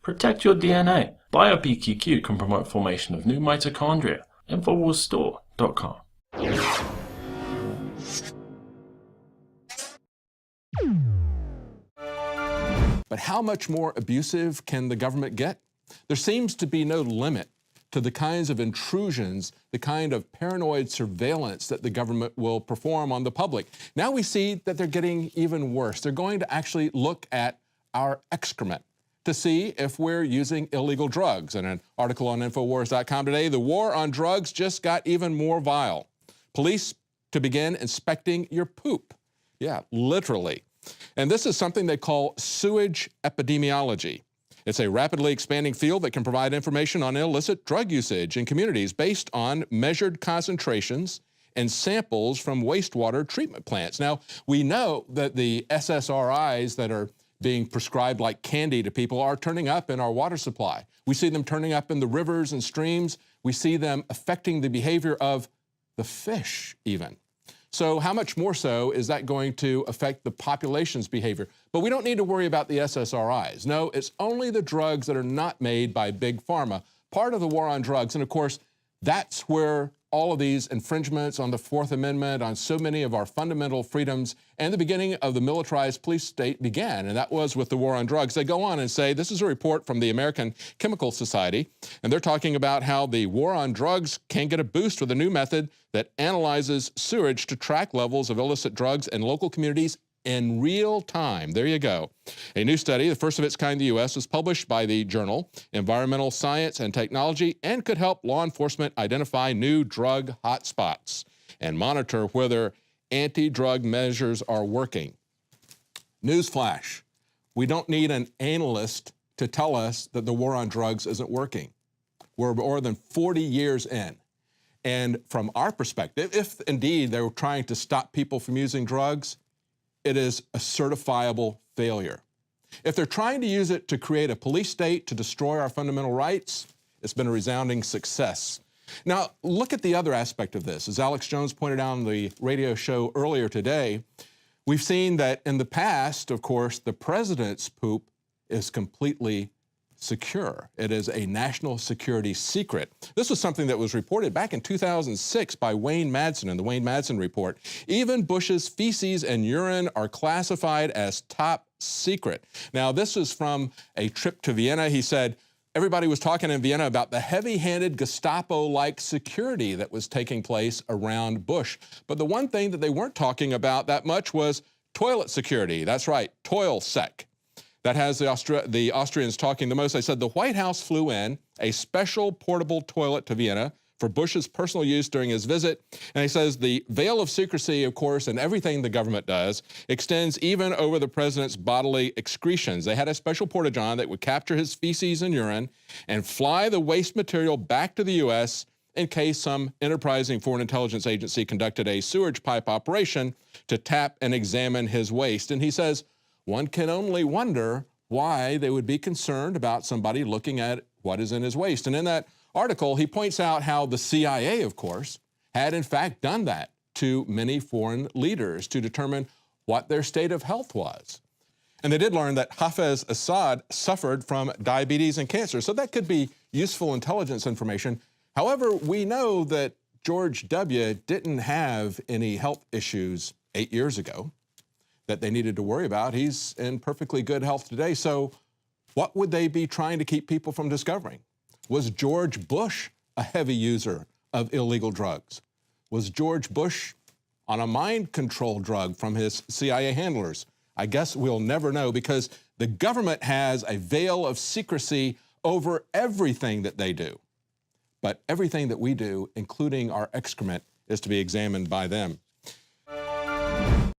Protect your DNA. BioPQQ can promote formation of new mitochondria. Infowarsstore.com. But how much more abusive can the government get? There seems to be no limit to the kinds of intrusions, the kind of paranoid surveillance that the government will perform on the public. Now we see that they're getting even worse. They're going to actually look at our excrement to see if we're using illegal drugs. In an article on Infowars.com today, the war on drugs just got even more vile. Police to begin inspecting your poop. Yeah, literally. And this is something they call sewage epidemiology. It's a rapidly expanding field that can provide information on illicit drug usage in communities based on measured concentrations and samples from wastewater treatment plants. Now, we know that the SSRIs that are being prescribed like candy to people are turning up in our water supply. We see them turning up in the rivers and streams. We see them affecting the behavior of the fish even. So how much more so is that going to affect the population's behavior? But we don't need to worry about the SSRIs. No, it's only the drugs that are not made by Big Pharma, part of the war on drugs. And of course, that's where all of these infringements on the Fourth Amendment, on so many of our fundamental freedoms, and the beginning of the militarized police state began, and that was with the war on drugs. They go on and say, this is a report from the American Chemical Society, and they're talking about how the war on drugs can get a boost with a new method that analyzes sewage to track levels of illicit drugs in local communities in real time. There you go. A new study, the first of its kind in the U.S., was published by the journal Environmental Science and Technology and could help law enforcement identify new drug hotspots and monitor whether anti-drug measures are working. Newsflash, we don't need an analyst to tell us that the war on drugs isn't working. We're more than 40 years in. And from our perspective, if indeed they were trying to stop people from using drugs, it is a certifiable failure. If they're trying to use it to create a police state to destroy our fundamental rights, it's been a resounding success. Now, look at the other aspect of this. As Alex Jones pointed out on the radio show earlier today, we've seen that in the past, of course, the president's poop is completely secure. It is a national security secret. This was something that was reported back in 2006 by Wayne Madsen in the Wayne Madsen Report. Even Bush's feces and urine are classified as top secret. Now, this is from a trip to Vienna. He said, everybody was talking in Vienna about the heavy-handed Gestapo-like security that was taking place around Bush. But the one thing that they weren't talking about that much was toilet security. That's right, toil-sec. That has the Austrians talking the most. I said the White House flew in a special portable toilet to Vienna for Bush's personal use during his visit. And he says the veil of secrecy, of course, and everything the government does extends even over the president's bodily excretions. They had a special porta-john that would capture his feces and urine and fly the waste material back to the U.S. in case some enterprising foreign intelligence agency conducted a sewage pipe operation to tap and examine his waste. And he says, one can only wonder why they would be concerned about somebody looking at what is in his waste. And in that article, he points out how the CIA, of course, had in fact done that to many foreign leaders to determine what their state of health was. And they did learn that Hafez Assad suffered from diabetes and cancer, so that could be useful intelligence information. However, we know that George W. didn't have any health issues 8 years ago that they needed to worry about. He's in perfectly good health today. So what would they be trying to keep people from discovering? Was George Bush a heavy user of illegal drugs? Was George Bush on a mind control drug from his CIA handlers? I guess we'll never know because the government has a veil of secrecy over everything that they do. But everything that we do, including our excrement, is to be examined by them.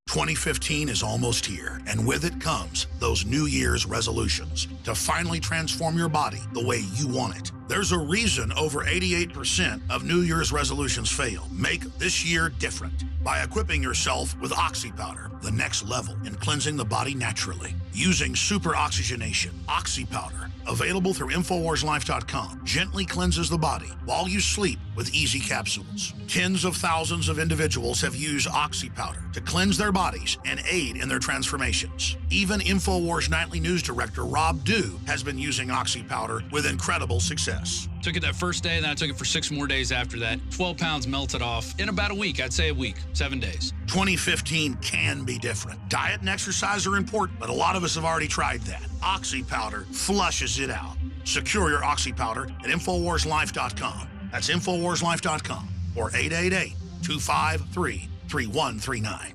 2015 is almost here, and with it comes those New Year's resolutions to finally transform your body the way you want it. There's a reason over 88% of New Year's resolutions fail. Make this year different by equipping yourself with Oxy Powder, the next level in cleansing the body naturally. Using super oxygenation, Oxy Powder, available through InfoWarsLife.com, gently cleanses the body while you sleep with easy capsules. Tens of thousands of individuals have used Oxy Powder to cleanse their bodies and aid in their transformations. Even Infowars Nightly News Director Rob Dew has been using Oxy powder with incredible success. Took it that first day, then I took it for 6 more days after that. 12 pounds melted off in about a week. I'd say a week, 7 days. 2015 can be different. Diet and exercise are important, but a lot of us have already tried that. Oxy powder flushes it out. Secure your Oxy powder at InfoWarsLife.com. That's InfoWarsLife.com or 888-253-3139.